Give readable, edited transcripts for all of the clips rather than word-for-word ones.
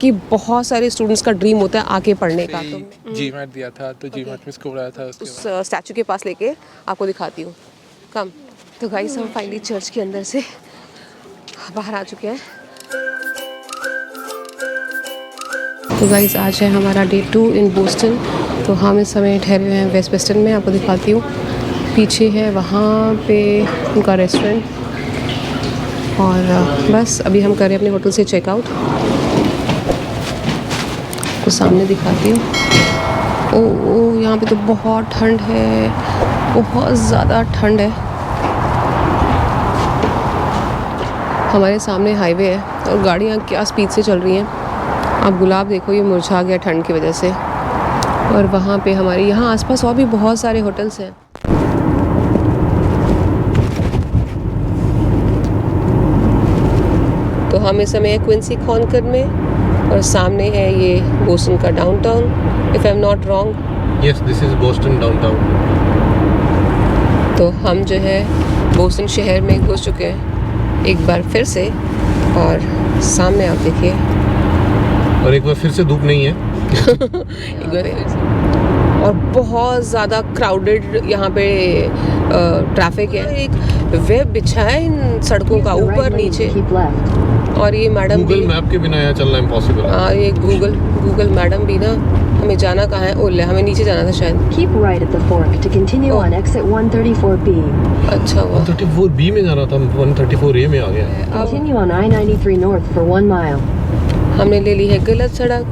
कि बहुत सारे स्टूडेंट्स का ड्रीम होता है आके पढ़ने का। तो जीमैट दिया था, तो जीमैट में इसको बुलाया था। उसके उस स्टैचू के पास लेके आपको दिखाती हूँ, कम। तो गाइस हम फाइनली चर्च के अंदर से बाहर आ चुके हैं। तो गाइस आज है हमारा डे 2 इन बोस्टन। तो हम इस समय ठहरे हुए हैं वेस्ट वेस्टर्न में, आपको दिखाती हूँ। पीछे है वहाँ पे उनका रेस्टोरेंट, और बस अभी हम कर रहे हैं अपने होटल से चेकआउट। तो सामने दिखाती हूँ। ओह यहाँ पे तो बहुत ठंड है, बहुत ज़्यादा ठंड है। हमारे सामने हाईवे है और गाड़ियाँ क्या स्पीड से चल रही हैं। अब गुलाब देखो, ये मुरझा गया ठंड की वजह से। और वहाँ पे हमारे यहाँ आसपास और भी बहुत सारे होटल्स हैं। तो हम इस समय क्विंसी कॉनकॉर्ड में, और सामने है ये बोस्टन का downtown, if I am not wrong. Yes, this is Boston downtown. तो हम जो है बोस्टन शहर में घुस चुके हैं एक बार फिर से, और सामने आप देखिए, और एक बार फिर से धूप नहीं है। एक बार फिर से। और बहुत ज़्यादा क्राउडेड यहाँ पे ट्रैफिक है। एक वेब बिछा है इन सड़कों का ऊपर नीचे, और ये मैडम गूगल मैप के बिना यहाँ चलना इम्पॉसिबल है। हाँ, ये गूगल मैडम भी ना, हमें जाना कहाँ है? ओले, हमें नीचे जाना था शायद। Keep right at the fork to continue on exit 134B. अच्छा हुआ। 134B में जाना था, 134A में आ गया है। Continue on I-93 north for 1 mile. हमने ले ली है गलत सड़क,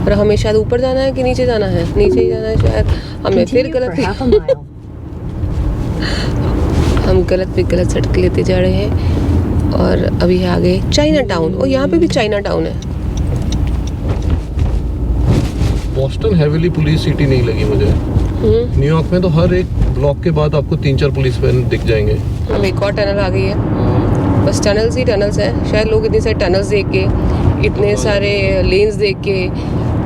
और हमें शायद ऊपर जाना है कि नीचे जाना है? नीचे ही जाना है शायद। हमने फिर Continue गलत for half a mile. हम गलत पे गलत सड़क लेते जा रहे हैं। और अभी है आगे चाइना टाउन, और यहाँ पे भी चाइना टाउन है। बोस्टन हेवीली पुलिस सिटी नहीं लगी मुझे। न्यूयॉर्क में तो हर एक ब्लॉक के बाद आपको 3-4 पुलिस वैन दिख जाएंगे। अब एक और टनल आ गई है। बस टनल्स ही टनल्स हैं। शायद लोग इतने सारे टनल्स देख के, इतने सारे लेन्स देख के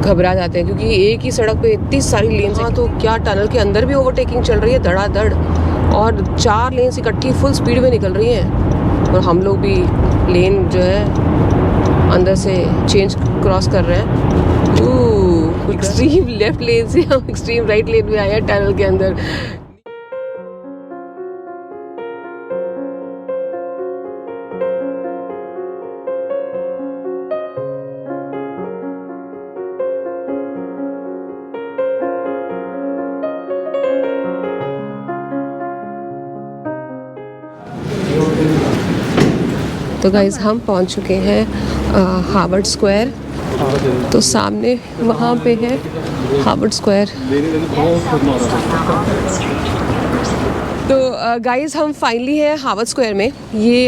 घबरा जाते हैं, क्योंकि एक ही सड़क पे इतनी सारी लेन्स हैं। तो क्या टनल के अंदर भी ओवरटेकिंग चल रही है धड़ाधड़, और 4 लेन्स इकट्ठी फुल स्पीड में निकल रही हैं, और हम लोग भी लेन जो है अंदर से चेंज क्रॉस कर रहे हैं। एक्सट्रीम लेफ्ट लेन से हम एक्सट्रीम राइट लेन में आए हैं टनल के अंदर। तो गाइज़ हम पहुंच चुके हैं हार्वर्ड स्क्वायर। तो सामने वहाँ पे है हार्वर्ड स्क्वायर। तो गाइज़ हम फाइनली हैं हार्वर्ड स्क्वायर में। ये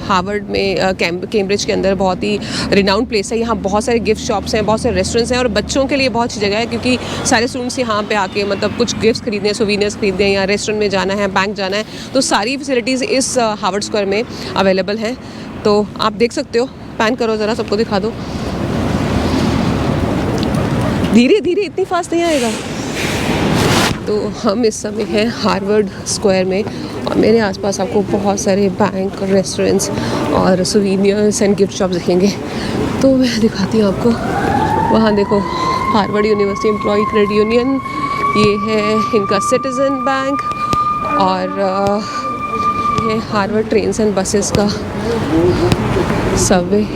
हार्वर्ड में कैम्ब्रिज के अंदर बहुत ही रिनाउंड प्लेस है। यहाँ बहुत सारे गिफ्ट शॉप्स हैं, बहुत सारे रेस्टोरेंट्स हैं, और बच्चों के लिए बहुत अच्छी जगह है, क्योंकि सारे स्टूडेंट्स यहाँ पे आके मतलब कुछ गिफ्ट्स खरीदने, सोवीनियर्स खरीदने, या रेस्टोरेंट में जाना है, बैंक जाना है, तो सारी फैसिलिटीज़ इस हार्वर्ड स्क्वायर में अवेलेबल हैं। तो आप देख सकते हो, पैन करो ज़रा, सबको दिखा दो। धीरे धीरे, इतनी फास्ट नहीं आएगा। तो हम इस समय हैं हार्वर्ड स्क्वायर में, और मेरे आसपास आपको बहुत सारे बैंक, रेस्टोरेंट्स और सोवीनियर्स एंड गिफ्ट शॉप दिखेंगे। तो मैं दिखाती हूँ आपको। वहाँ देखो, Harvard University employee credit union, ये है इनका सिटीज़न बैंक, और ये हार्वर्ड ट्रेन्स एंड बसेस का सबवे।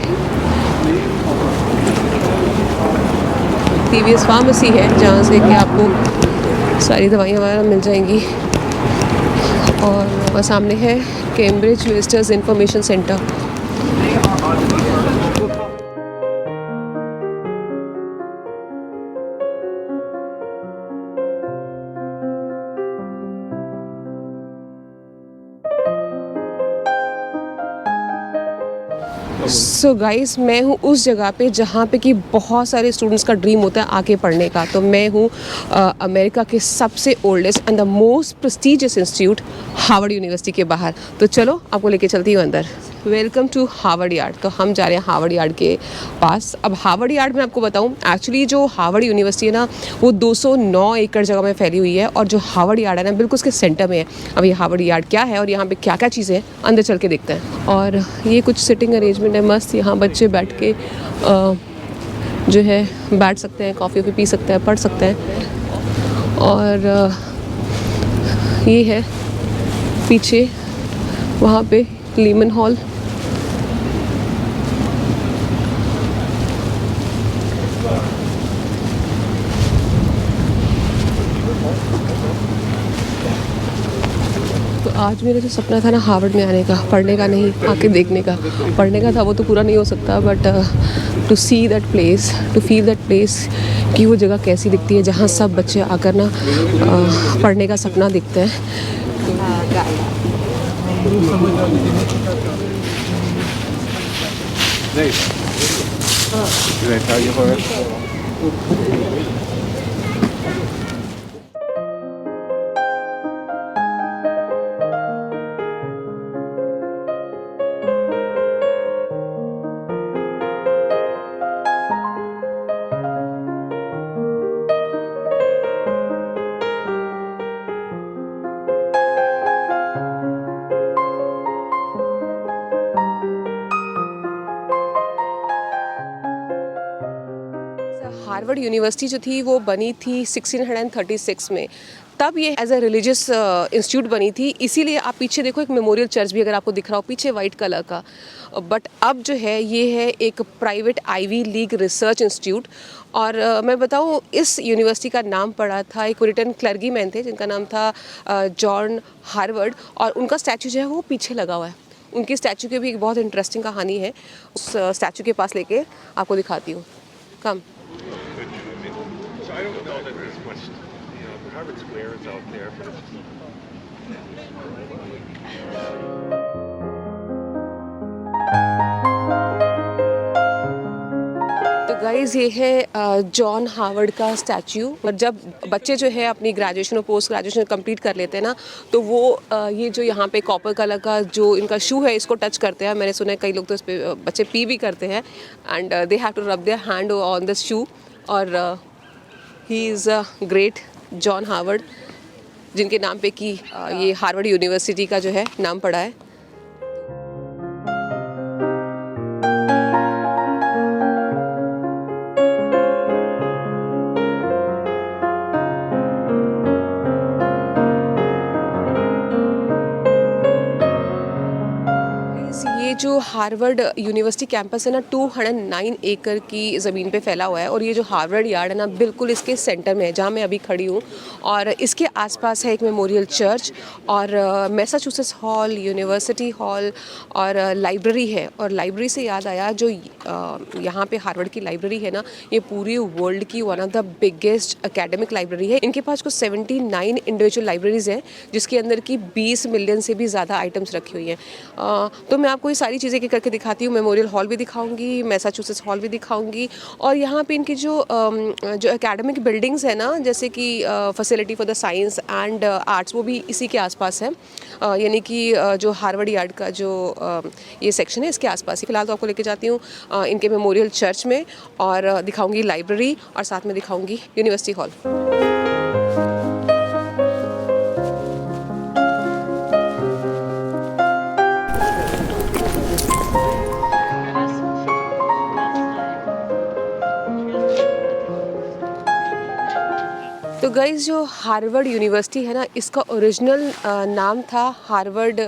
TVS फार्मेसी है, जहाँ से कि आपको सारी दवाइयाँ वगैरह मिल जाएंगी। और सामने है Cambridge visitors information centre. So guys, मैं हूँ उस जगह पे जहाँ पे कि बहुत सारे स्टूडेंट्स का ड्रीम होता है आके पढ़ने का। तो मैं हूँ अमेरिका के सबसे oldest and the most prestigious institute Harvard University के बाहर। तो चलो आपको लेके चलती हूँ अंदर। Welcome to Harvard Yard. तो हम जा रहे हैं हार्वर्ड यार्ड के पास। अब हार्वर्ड यार्ड में आपको बताऊं, एक्चुअली जो हार्वर्ड यूनिवर्सिटी है ना, वो 209 एकड़ जगह में फैली हुई है, और जो हार्वर्ड यार्ड है ना, बिल्कुल उसके सेंटर में है। अब ये हार्वर्ड यार्ड क्या है और यहाँ पे क्या क्या चीज़ें हैं, अंदर चल के देखते हैं। और ये कुछ सिटिंग अरेंजमेंट है मस्त, यहाँ बच्चे बैठ के जो है बैठ सकते हैं, कॉफ़ी भी पी सकते हैं, पढ़ सकते हैं। और ये है पीछे वहाँ पे लीमन हॉल। तो आज मेरा जो सपना था ना हार्वर्ड में आने का, पढ़ने का नहीं, आके देखने का। पढ़ने का था वो तो पूरा नहीं हो सकता, but to see that place, to feel that place कि वो जगह कैसी दिखती है जहाँ सब बच्चे आकर ना पढ़ने का सपना देखते हैं। हार्वर्ड यूनिवर्सिटी जो थी वो बनी थी 1636 में। तब ये एज अ रिलीजियस इंस्टीट्यूट बनी थी, इसीलिए आप पीछे देखो एक मेमोरियल चर्च भी अगर आपको दिख रहा हो पीछे वाइट कलर का। बट अब जो है ये है एक private ivy league research institute. और मैं बताऊँ इस यूनिवर्सिटी का नाम पड़ा था एक ब्रिटन क्लर्गीमैन थे जिनका नाम था जॉन हार्वर्ड, और उनका स्टैचू जो है वो पीछे लगा हुआ है। उनकी स्टैचू की भी एक बहुत इंटरेस्टिंग कहानी है, उस स्टैचू के पास लेके आपको दिखाती हूँ। कम So I don't know that there's much, Harvard Square is out there, but it's तो गाइज़ ये है जॉन हार्वर्ड का स्टैचू। और जब बच्चे जो है अपनी ग्रेजुएशन और पोस्ट ग्रेजुएशन कंप्लीट कर लेते हैं ना, तो वो ये जो यहाँ पे कॉपर कलर का जो इनका शू है इसको टच करते हैं। मैंने सुना है कई लोग तो इस पे बच्चे पी भी करते हैं, and they have to rub their hand on this shoe. और he is a great John Harvard, जिनके नाम पे कि ये हार्वर्ड यूनिवर्सिटी का जो है नाम पड़ा है। ये जो हार्वर्ड यूनिवर्सिटी कैंपस है ना 209 एकड़ की ज़मीन पे फैला हुआ है। और ये जो हार्वर्ड यार्ड है ना बिल्कुल इसके सेंटर में है जहाँ मैं अभी खड़ी हूँ। और इसके आसपास है एक मेमोरियल चर्च और मैसाचुसेट्स हॉल, यूनिवर्सिटी हॉल और लाइब्रेरी है। और लाइब्रेरी से याद आया, जो यहाँ पे हार्वर्ड की लाइब्रेरी है ना, ये पूरी वर्ल्ड की one of the biggest academic library है। इनके पास कुछ 79 इंडिविजुअल लाइब्रेरीज हैं जिसके अंदर की 20 मिलियन से भी ज़्यादा आइटम्स रखी हुई हैं। तो मैं आपको ये सारी चीज़ें करके दिखाती हूँ। मेमोरियल हॉल भी दिखाऊंगी, मैसाचुसेट्स हॉल भी दिखाऊंगी, और यहाँ पे इनकी जो एकेडमिक बिल्डिंग्स है ना, जैसे कि facility for the science and arts, वो भी इसी के आसपास है। यानी कि जो हार्वर्ड यार्ड का जो ये सेक्शन है इसके आसपास ही। फिलहाल तो आपको लेके जाती हूँ इनके मेमोरियल चर्च में, और दिखाऊंगी लाइब्रेरी, और साथ में दिखाऊंगी यूनिवर्सिटी हॉल। तो गाइज़ जो हार्वर्ड यूनिवर्सिटी है ना, इसका ओरिजिनल नाम था हार्वर्ड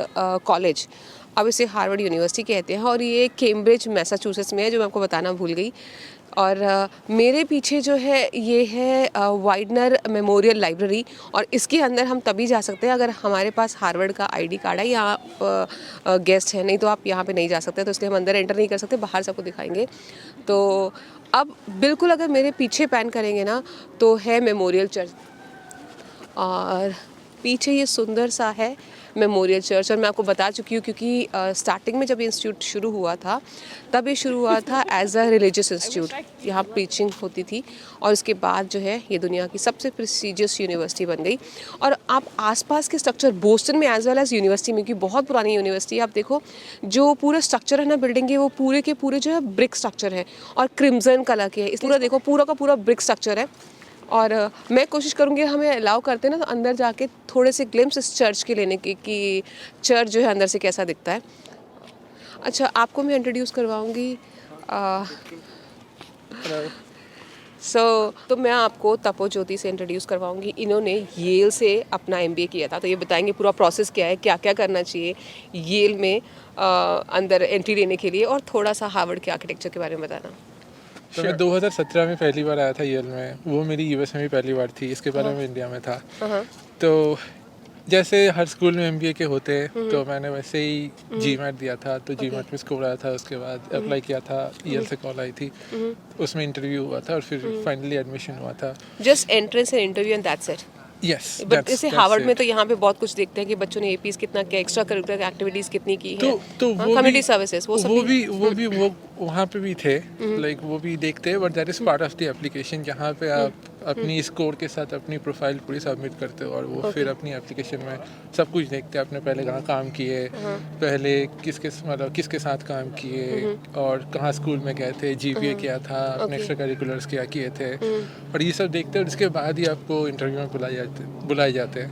कॉलेज। अब इसे हार्वर्ड यूनिवर्सिटी कहते हैं, और ये कैम्ब्रिज मैसाचुसेट्स में है, जो मैं आपको बताना भूल गई। और मेरे पीछे जो है ये है वाइडनर मेमोरियल लाइब्रेरी, और इसके अंदर हम तभी जा सकते हैं अगर हमारे पास हार्वर्ड का आईडी कार्ड है या आप गेस्ट हैं, नहीं तो आप यहाँ पे नहीं जा सकते। तो इसलिए हम अंदर एंटर नहीं कर सकते, बाहर से आपको दिखाएंगे। तो अब बिल्कुल अगर मेरे पीछे पैन करेंगे ना तो है मेमोरियल चर्च, और पीछे ये सुंदर सा है मेमोरियल चर्च। और मैं आपको बता चुकी हूँ क्योंकि स्टार्टिंग में जब ये इंस्टीट्यूट शुरू हुआ था तब ये शुरू हुआ था एज अ रिलीजियस इंस्टीट्यूट, यहाँ प्रीचिंग होती थी। और इसके बाद जो है ये दुनिया की सबसे प्रेस्टिजियस यूनिवर्सिटी बन गई। और आप आसपास के स्ट्रक्चर बोस्टन में एज वेल एज यूनिवर्सिटी में, क्योंकि बहुत पुरानी यूनिवर्सिटी है, आप देखो जो पूरा स्ट्रक्चर है ना बिल्डिंग के, वो पूरे के पूरे जो है ब्रिक स्ट्रक्चर है और क्रिम्जन कलर के है। इस पूरा देखो पूरा का पूरा ब्रिक स्ट्रक्चर है। और मैं कोशिश करूँगी, हमें अलाउ करते हैं ना तो अंदर जाके थोड़े से ग्लिम्स इस चर्च के लेने की कि चर्च जो है अंदर से कैसा दिखता है। अच्छा, आपको मैं इंट्रोड्यूस करवाऊँगी तो मैं आपको तपोज्योति से इंट्रोड्यूस करवाऊंगी। इन्होंने येल से अपना MBA किया था, तो ये बताएंगे पूरा प्रोसेस क्या है, क्या क्या करना चाहिए येल में अंदर एंट्री लेने के लिए, और थोड़ा सा हार्वर्ड के आर्किटेक्चर के बारे में बताना। तो मैं 2017 में पहली बार आया था येल में, वो मेरी US में भी पहली बार थी, इसके पहले मैं इंडिया में था। तो जैसे हर स्कूल में MBA के होते हैं, तो मैंने वैसे ही GMAT दिया था, तो GMAT में स्कोर आया था, उसके बाद अप्लाई किया था, येल से कॉल आई थी, उसमें इंटरव्यू हुआ था और फिर फाइनली एडमिशन हुआ था। Just entrance and interview and that's it. Yes, but जैसे हार्वर्ड में तो यहाँ पे बहुत कुछ देखते हैं कि बच्चों ने APs कितना किया, एक्स्ट्रा करिकुलर एक्टिविटीज कितनी की है, तो कम्युनिटी सर्विसेज, वो वहाँ पे भी थे, लाइक वो भी देखते हैं, but that is part of the application, जहाँ पे आप अपनी स्कोर के साथ अपनी प्रोफाइल पूरी सबमिट करते हो, और वो फिर अपनी एप्लीकेशन में सब कुछ देखते हैं, आपने पहले कहाँ काम किए, पहले किसके साथ काम किए, और कहाँ स्कूल में गए थे, GPA क्या था, अपने एक्स्ट्रा करिकुलर्स क्या किए थे, और ये सब देखते हैं, और इसके बाद ही आपको इंटरव्यू में बुलाए जाते हैं।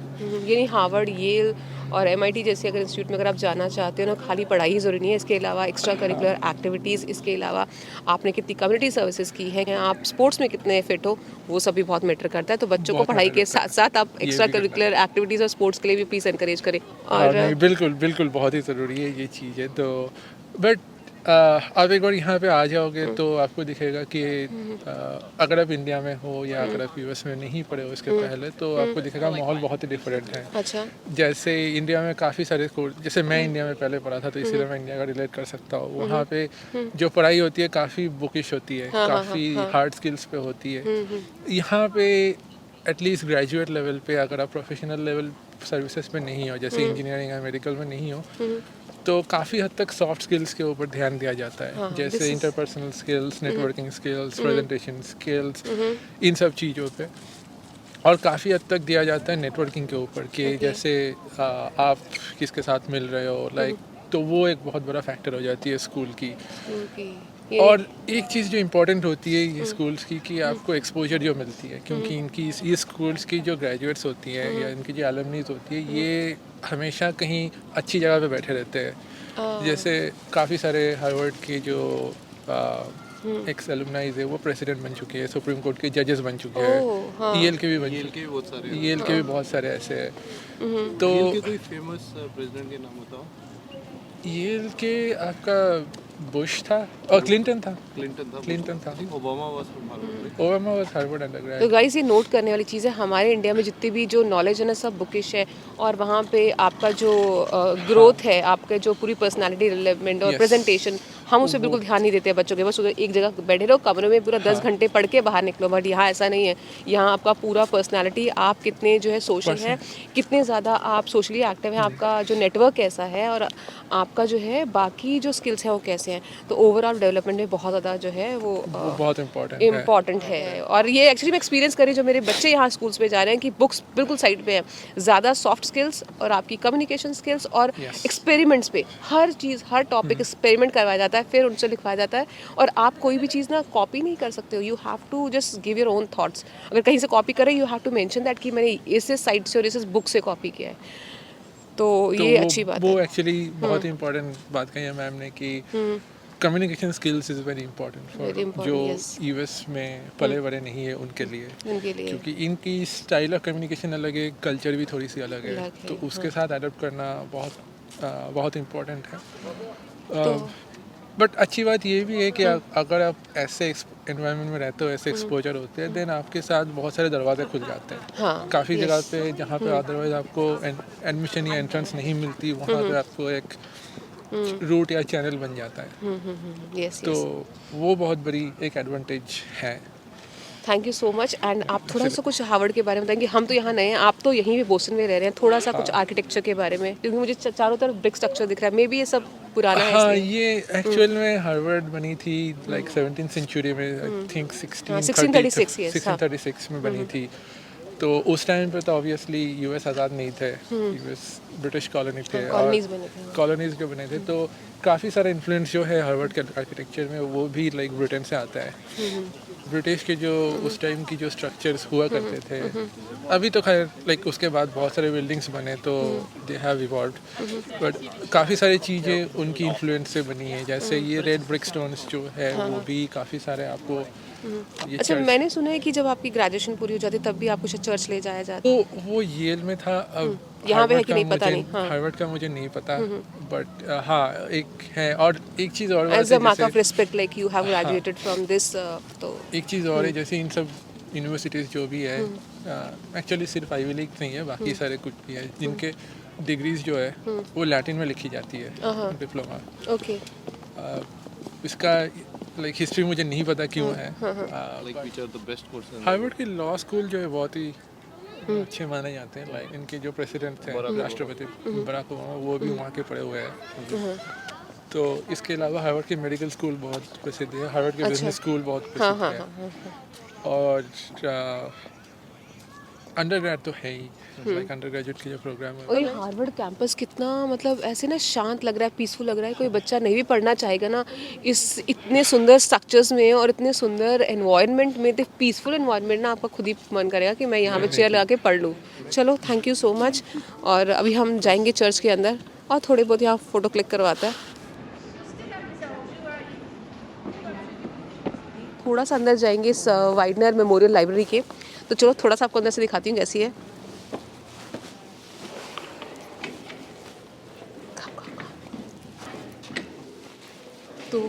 यानी हार्वर्ड, येल और MIT जैसे अगर इंस्टीट्यूट में अगर आप जाना चाहते हो ना, खाली पढ़ाई ही ज़रूरी नहीं है, इसके अलावा एक्स्ट्रा करिकुलर एक्टिविटीज़, इसके अलावा आपने कितनी कम्युनिटी सर्विसेज की है, आप स्पोर्ट्स में कितने फिट हो, वो सब भी बहुत मैटर करता है। तो बच्चों को पढ़ाई के साथ साथ आप एक्स्ट्रा करिकुलर एक्टिविटीज़ और स्पोर्ट्स के लिए भी प्लीज़ एनकरेज करें। और नहीं, बिल्कुल बहुत ही ज़रूरी है ये चीज़ है। तो बट आप एक बार यहाँ पे आ जाओगे तो आपको दिखेगा कि अगर आप इंडिया में हो या अगर आप US में नहीं पढ़े हो इसके पहले, तो आपको दिखेगा माहौल बहुत ही डिफरेंट है। अच्छा। जैसे इंडिया में काफ़ी सारे कोर्स, जैसे मैं इंडिया में पहले पढ़ा था, तो इसीलिए मैं इंडिया का रिलेट कर सकता हूँ। वहाँ पे जो पढ़ाई होती है काफ़ी बुकिश होती है, काफ़ी हार्ड स्किल्स पे होती है। यहाँ पे एटलीस्ट ग्रेजुएट लेवल पे, अगर आप प्रोफेशनल लेवल सर्विसेज पे नहीं हो, जैसे इंजीनियरिंग या मेडिकल में नहीं हो, तो काफ़ी हद तक सॉफ्ट स्किल्स के ऊपर ध्यान दिया जाता है। जैसे interpersonal skills, networking skills, presentation skills, इन सब चीज़ों पे, और काफ़ी हद तक दिया जाता है नेटवर्किंग के ऊपर कि जैसे आप किसके साथ मिल रहे हो, लाइक, तो वो एक बहुत बड़ा फैक्टर हो जाती है स्कूल की। और एक चीज़ जो इम्पोर्टेंट होती है ये स्कूल्स की, कि आपको एक्सपोजर जो मिलती है, क्योंकि इनकी ये स्कूल्स की जो ग्रेजुएट्स होती हैं या इनकी जो एलुमनीज होती है, ये हमेशा कहीं अच्छी जगह पे बैठे रहते हैं। जैसे काफ़ी सारे हार्वर्ड के जो एक्स एलुमनाइज है, वो प्रेसिडेंट बन चुके हैं, सुप्रीम कोर्ट के जजेस बन चुके हैं, EL के भी बहुत सारे ऐसे हैं। तो कोई फेमस प्रेसिडेंट के नाम बताओ। येल के आपका बुश था और क्लिंटन था। Obama was Harvard undergrad. तो गाइस, ये नोट करने वाली चीज़ है, हमारे इंडिया में जितनी भी जो नॉलेज है ना, सब बुकिश है, और वहाँ पे आपका जो ग्रोथ है, आपके जो पूरी पर्सनालिटी डेवलपमेंट और प्रेजेंटेशन, हम उस पर बिल्कुल ध्यान नहीं देते बच्चों के। बस एक जगह बैठे रहो कमरे में, पूरा 10 घंटे पढ़ के बाहर निकलो। बट यहाँ ऐसा नहीं है, यहाँ आपका पूरा पर्सनालिटी, आप कितने जो है सोशल हैं, कितने ज़्यादा आप सोशली एक्टिव हैं, आपका जो नेटवर्क कैसा है, और आपका जो है बाकी जो स्किल्स हैं वो कैसे हैं, तो ओवरऑल डेवलपमेंट में बहुत ज़्यादा जो है वो बहुत इम्पॉर्टेंट है। और ये एक्चुअली मैं एक्सपीरियंस करी, जो मेरे बच्चे यहाँ स्कूल्स में जा रहे हैं, कि बुक्स बिल्कुल साइड पे है, ज़्यादा सॉफ्ट स्किल्स और आपकी कम्युनिकेशन स्किल्स और एक्सपेरिमेंट्स पे, हर चीज़, हर टॉपिक एक्सपेरिमेंट करवाया जाता है, फिर उनसे लिखवाया जाता है। और आप कोई भी चीज़ ना कॉपी नहीं कर सकते हो, you have to just give your own thoughts. अगर कहीं से कॉपी करें, you have to mention that कि मैंने इस साइट से और इस बुक से कॉपी किया है। तो ये अच्छी बात है। वो एक्चुअली बहुत इंपॉर्टेंट बात कही है मैम ने, कि communication skills is very important for जो US में पले बड़े नहीं है उनके लिए, क्योंकि इनकी स्टाइल ऑफ कम्युनिकेशन अलग है, कल्चर भी थोड़ी सी अलग है, तो उसके साथ अडॉप्ट करना बहुत इम्पोर्टेंट है। बट अच्छी बात ये भी है कि अगर आप ऐसे एनवायरनमेंट में रहते हो, ऐसे एक्सपोजर होते हैं, देन आपके साथ बहुत सारे दरवाजे खुल जाते हैं। काफ़ी जगह पे जहाँ पे अदरवाइज आपको एडमिशन या एंट्रेंस नहीं मिलती, वहाँ पे आपको एक रूट या चैनल बन जाता है। तो वो बहुत बड़ी एक एडवांटेज है। Thank you so much. And आप थोड़ा सा कुछ हार्वर्ड के बारे में बताएंगे। हम तो यहाँ नए हैं, आप तो यहीं भी बोस्टन में रह रहे हैं, थोड़ा सा कुछ आर्किटेक्चर के बारे में, क्योंकि मुझे चारों तरफ ब्रिक स्ट्रक्चर दिख रहा है। मे बी ये सब पुराना है। हाँ, ये एक्चुअल में हार्वर्ड बनी थी लाइक 17th सेंचुरी में, आई थिंक 1636 में बनी थी। तो उस टाइम पे तो ऑब्वियसली US आज़ाद नहीं थे, US ब्रिटिश कॉलोनी थे, कॉलोनीज के बने थे। तो काफ़ी सारा इन्फ्लुएंस जो है हार्वर्ड के आर्किटेक्चर में, वो भी लाइक ब्रिटेन से आता है। ब्रिटिश के जो उस टाइम की जो स्ट्रक्चर्स हुआ करते थे, अभी तो खैर लाइक उसके बाद बहुत सारे बिल्डिंग्स बने, तो दे हैव इवॉल्व्ड, बट काफ़ी सारी चीज़ें उनकी इन्फ्लुएंस से बनी है। जैसे ये रेड ब्रिक स्टोन्स जो है, वो भी काफ़ी सारे आपको ये अच्छा, चर्च- मैंने सुना है कि जब आपकी ग्रेजुएशन पूरी हो जाती तब भी आपको शायद चर्च ले जाया जाता है। वो येल में था। अब यहाँ पे है हार्वर्ड कि का नहीं पता मुझे- नहीं, हाँ। हार्वर्ड का मुझे नहीं पता, बट हाँ एक है। और एक चीज़ और बात एज अ है, मार्क ऑफ जैसे respect like you have graduated from this, तो एक चीज़ और है, जैसे इन सब यूनिवर्सिटीज़ जो भी है, एक्चुअली सिर्फ आईवी लीग नहीं है, बाकी सारे कुछ भी है जिनके डिग्रीज जो है वो लैटिन में लिखी जाती है, डिप्लोमा। ओके। इसका लाइक हिस्ट्री मुझे नहीं पता क्यों है। Like which are the best courses? in Harvard की लॉ स्कूल जो है बहुत ही अच्छे माने जाते हैं। लाइक इनके जो प्रेसिडेंट थे, राष्ट्रपति बराक ओबामा, वो भी वहाँ के पढ़े हुए हैं। तो इसके अलावा हार्वर्ड के मेडिकल स्कूल बहुत प्रसिद्ध है, हार्वर्ड के बिजनेस स्कूल बहुत प्रसिद्ध है, और अंडरग्रेड तो है ही, लाइक अंडर ग्रेजुएट के जो प्रोग्राम है। और ये हार्वर्ड कैंपस कितना मतलब ऐसे ना शांत लग रहा है, पीसफुल लग रहा है। कोई बच्चा नहीं भी पढ़ना चाहेगा ना इस इतने सुंदर स्ट्रक्चर्स में और इतने सुंदर एनवायरनमेंट में, तो पीसफुल एनवायरनमेंट ना आपका खुद ही मन करेगा कि मैं यहाँ पे चेयर लगा के पढ़ लूँ। चलो, थैंक यू सो मच। और अभी हम जाएंगे चर्च के अंदर और थोड़े बहुत यहाँ फ़ोटो क्लिक करवाता है। थोड़ा सा अंदर जाएंगे इस वाइडनर मेमोरियल लाइब्रेरी के। तो चलो थोड़ा सा आपको अंदर से दिखाती हूँ कैसी है। तो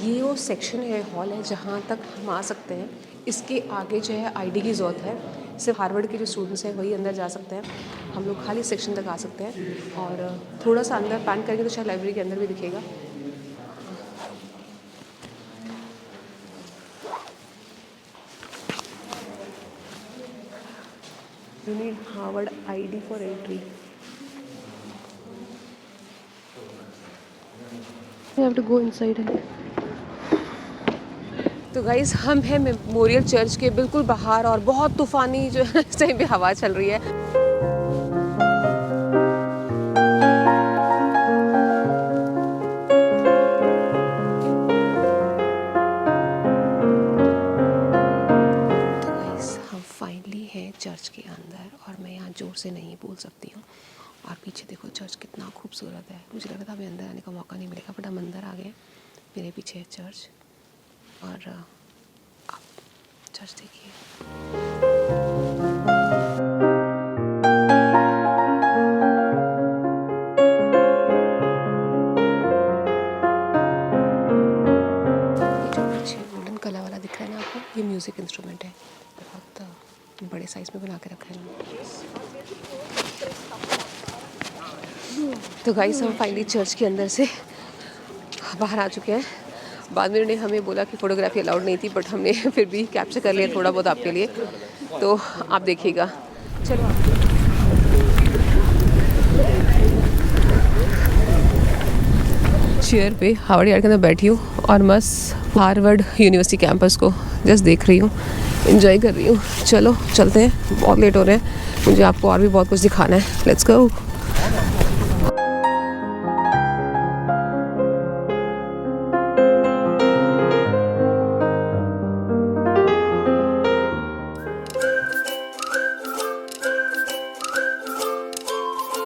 ये वो सेक्शन है, हॉल है, जहाँ तक हम आ सकते हैं। इसके आगे जो है आईडी की ज़रूरत है, सिर्फ हार्वर्ड के जो स्टूडेंट्स हैं वही अंदर जा सकते हैं। हम लोग खाली सेक्शन तक आ सकते हैं और थोड़ा सा अंदर पैन करेंगे तो शायद लाइब्रेरी के अंदर भी दिखेगा। You need Harvard ID for entry. You have to go inside. तो गाइस, हम हैं मेमोरियल चर्च के बिल्कुल बाहर और बहुत तूफ़ानी जो है इस टाइम पे हवा चल रही है। तो गाइस, हम फाइनली हैं चर्च के अंदर और मैं यहाँ ज़ोर से नहीं बोल सकती हूँ। और पीछे देखो चर्च कितना खूबसूरत है। मुझे लगा था अभी अंदर आने का मौका नहीं मिलेगा, बट हम अंदर आ गए। मेरे पीछे है चर्च और आप चर्च देखिए। ये जो पीछे गोल्डन कलर वाला दिख रहा है ना आपको, ये म्यूज़िक इंस्ट्रूमेंट है। बहुत बड़े साइज़ में बना के रखा है इन्होंने। तो गाइस, हम फाइनली चर्च के अंदर से बाहर आ चुके हैं। बाद में उन्होंने हमें बोला कि फ़ोटोग्राफी अलाउड नहीं थी, बट हमने फिर भी कैप्चर कर लिया थोड़ा बहुत आपके लिए, तो आप देखिएगा। चलो, चेयर पे हार्वर्ड यार्ड के अंदर बैठी हूँ और मस्त हार्वर्ड यूनिवर्सिटी कैंपस को जस्ट देख रही हूँ, एंजॉय कर रही हूँ। चलो चलते हैं, बहुत लेट हो रहे हैं, मुझे आपको और भी बहुत कुछ दिखाना है। Let's go.